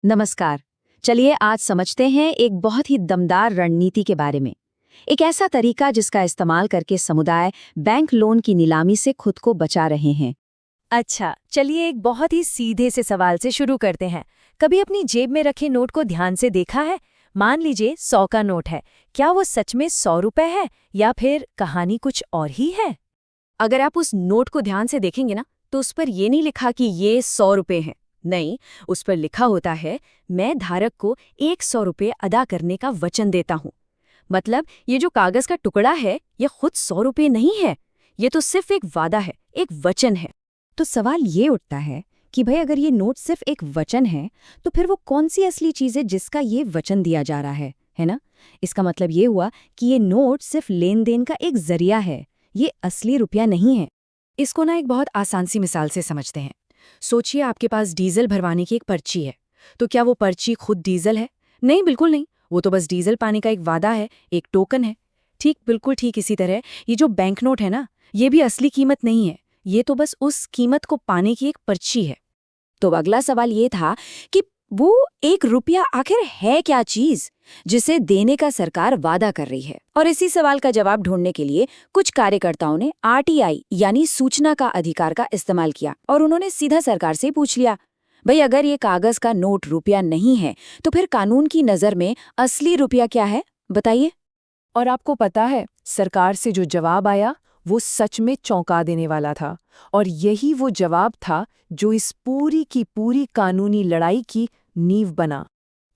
नमस्कार। चलिए आज समझते हैं एक बहुत ही दमदार रणनीति के बारे में। एक ऐसा तरीका जिसका इस्तेमाल करके समुदाय बैंक लोन की नीलामी से खुद को बचा रहे हैं। अच्छा, चलिए एक बहुत ही सीधे से सवाल से शुरू करते हैं। कभी अपनी जेब में रखे नोट को ध्यान से देखा है? मान लीजिए 100 का नोट है। क्या वो सच में 100 रुपए है या फिर कहानी कुछ और ही है? अगर आप उस नोट को ध्यान से देखेंगे ना, तो उस पर ये नहीं लिखा कि ये 100 रुपए हैं। नहीं, उस पर लिखा होता है, मैं धारक को 100 रुपए अदा करने का वचन देता हूँ। मतलब ये जो कागज का टुकड़ा है, ये खुद 100 रुपए नहीं है। ये तो सिर्फ एक वादा है, एक वचन है। तो सवाल ये उठता है कि भाई अगर ये नोट सिर्फ एक वचन है, तो फिर वो कौन सी असली चीज़ है जिसका ये वचन दिया जा रहा है ना? इसका मतलब ये हुआ कि ये नोट सिर्फ लेन देन का एक जरिया है, ये असली रुपया नहीं है। इसको ना एक बहुत आसान सी मिसाल से समझते हैं। सोचिए आपके पास डीजल भरवाने की एक पर्ची है। तो क्या वो पर्ची खुद डीजल है? नहीं, बिल्कुल नहीं। वो तो बस डीजल पाने का एक वादा है, एक टोकन है। बिल्कुल ठीक इसी तरह ये जो बैंक नोट है ना, ये भी असली कीमत नहीं है। ये तो बस उस कीमत को पाने की एक पर्ची है। तो अगला सवाल ये था कि वो 1 रुपया आखिर है क्या चीज जिसे देने का सरकार वादा कर रही है। और इसी सवाल का जवाब ढूंढने के लिए कुछ कार्यकर्ताओं ने आरटीआई यानी सूचना का अधिकार का इस्तेमाल किया और उन्होंने सीधा सरकार से पूछ लिया, भाई अगर ये कागज का नोट रुपया नहीं है तो फिर कानून की नजर में असली रुपया क्या है, बताइए। और आपको पता है, सरकार से जो जवाब आया वो सच में चौंका देने वाला था। और यही वो जवाब था जो इस पूरी की पूरी कानूनी लड़ाई की नींव बना।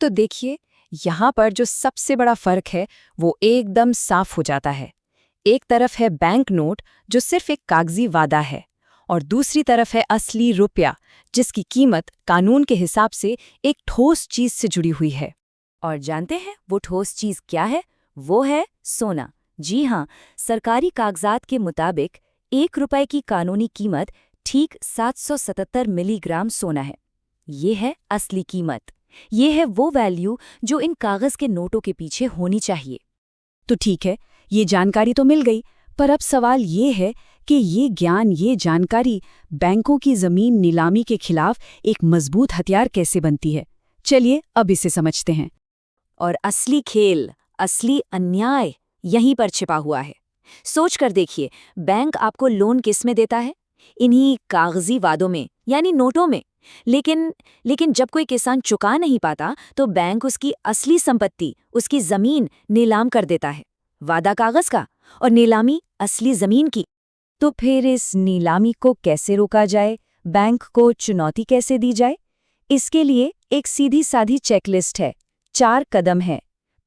तो देखिए, यहाँ पर जो सबसे बड़ा फर्क है वो एकदम साफ हो जाता है। एक तरफ है बैंक नोट जो सिर्फ एक कागजी वादा है, और दूसरी तरफ है असली रुपया जिसकी कीमत कानून के हिसाब से एक ठोस चीज से जुड़ी हुई है। और जानते हैं वो ठोस चीज क्या है? वो है सोना। जी हाँ, सरकारी कागजात के मुताबिक 1 रुपए की कानूनी कीमत ठीक 777 मिलीग्राम सोना है। ये है असली कीमत। ये है वो वैल्यू जो इन कागज के नोटों के पीछे होनी चाहिए। तो ठीक है, ये जानकारी तो मिल गई, पर अब सवाल ये है कि ये ज्ञान, ये जानकारी बैंकों की जमीन नीलामी के खिलाफ एक मजबूत हथियार कैसे बनती है? चलिए अब इसे समझते हैं। और असली खेल, असली अन्याय यहीं पर छिपा हुआ है। सोच कर देखिए, बैंक आपको लोन किस में देता है? इन्हीं कागजी वादों में, यानी नोटों में। लेकिन जब कोई किसान चुका नहीं पाता तो बैंक उसकी असली संपत्ति, उसकी जमीन नीलाम कर देता है। वादा कागज का और नीलामी असली जमीन की। तो फिर इस नीलामी को कैसे रोका जाए? बैंक को चुनौती कैसे दी जाए? इसके लिए एक सीधी साधी चेकलिस्ट है। 4 कदम है।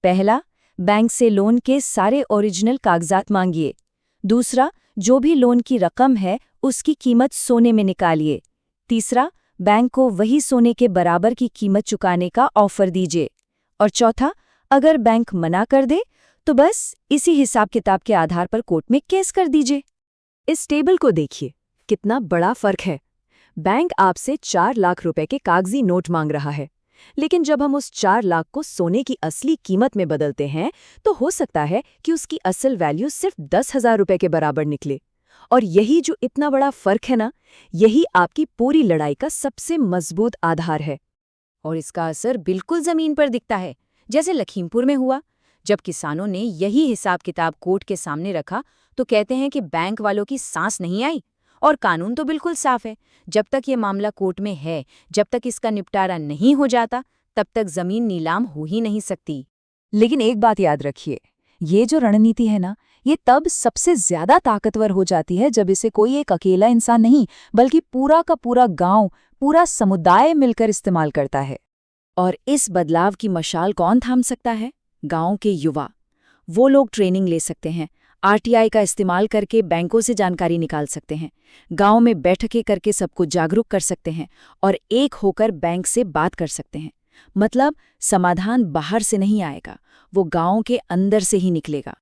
पहला, बैंक से लोन के सारे ओरिजिनल कागजात मांगिए। दूसरा, जो भी लोन की रकम है उसकी कीमत सोने में निकालिए। तीसरा, बैंक को वही सोने के बराबर की कीमत चुकाने का ऑफर दीजिए। और चौथा, अगर बैंक मना कर दे तो बस इसी हिसाब किताब के आधार पर कोर्ट में केस कर दीजिए। इस टेबल को देखिए, कितना बड़ा फर्क है। बैंक आपसे 4 लाख रुपए के कागजी नोट मांग रहा है, लेकिन जब हम उस 4 लाख को सोने की असली कीमत में बदलते हैं तो हो सकता है कि उसकी असल वैल्यू सिर्फ 10,000 रुपए के बराबर निकले। और यही जो इतना बड़ा फर्क है ना, यही आपकी पूरी लड़ाई का सबसे मजबूत आधार है। और इसका असर बिल्कुल जमीन पर दिखता है, जैसे लखीमपुर में हुआ। जब किसानों ने यही हिसाब किताब कोर्ट के सामने रखा तो कहते हैं कि बैंक वालों की सांस नहीं आई। और कानून तो बिल्कुल साफ है, जब तक ये मामला कोर्ट में है, जब तक इसका निपटारा नहीं हो जाता, तब तक जमीन नीलाम हो ही नहीं सकती। लेकिन एक बात याद रखिए, ये जो रणनीति है ना, ये तब सबसे ज्यादा ताकतवर हो जाती है जब इसे कोई एक अकेला इंसान नहीं, बल्कि पूरा का पूरा गांव, पूरा समुदाय मिलकर इस्तेमाल करता है। और इस बदलाव की मशाल कौन थाम सकता है? गांव के युवा। वो लोग ट्रेनिंग ले सकते हैं, आरटीआई का इस्तेमाल करके बैंकों से जानकारी निकाल सकते हैं, गांव में बैठकें करके सबको जागरूक कर सकते हैं और एक होकर बैंक से बात कर सकते हैं। मतलब समाधान बाहर से नहीं आएगा, वो गांव के अंदर से ही निकलेगा।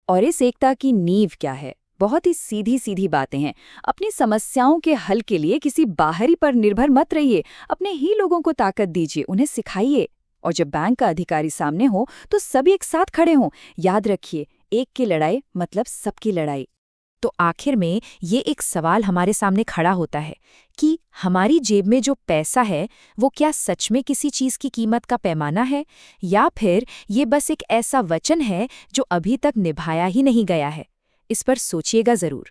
और इस एकता की नींव क्या है? बहुत ही सीधी सीधी बातें हैं। अपनी समस्याओं के हल के लिए किसी बाहरी पर निर्भर मत रहिए, अपने ही लोगों को ताकत दीजिए, उन्हें सिखाइए। और जब बैंक का अधिकारी सामने हो तो सभी एक साथ खड़े हों। याद रखिए, एक की लड़ाई मतलब सबकी लड़ाई। तो आखिर में ये एक सवाल हमारे सामने खड़ा होता है कि हमारी जेब में जो पैसा है वो क्या सच में किसी चीज़ की कीमत का पैमाना है, या फिर ये बस एक ऐसा वचन है जो अभी तक निभाया ही नहीं गया है। इस पर सोचिएगा ज़रूर।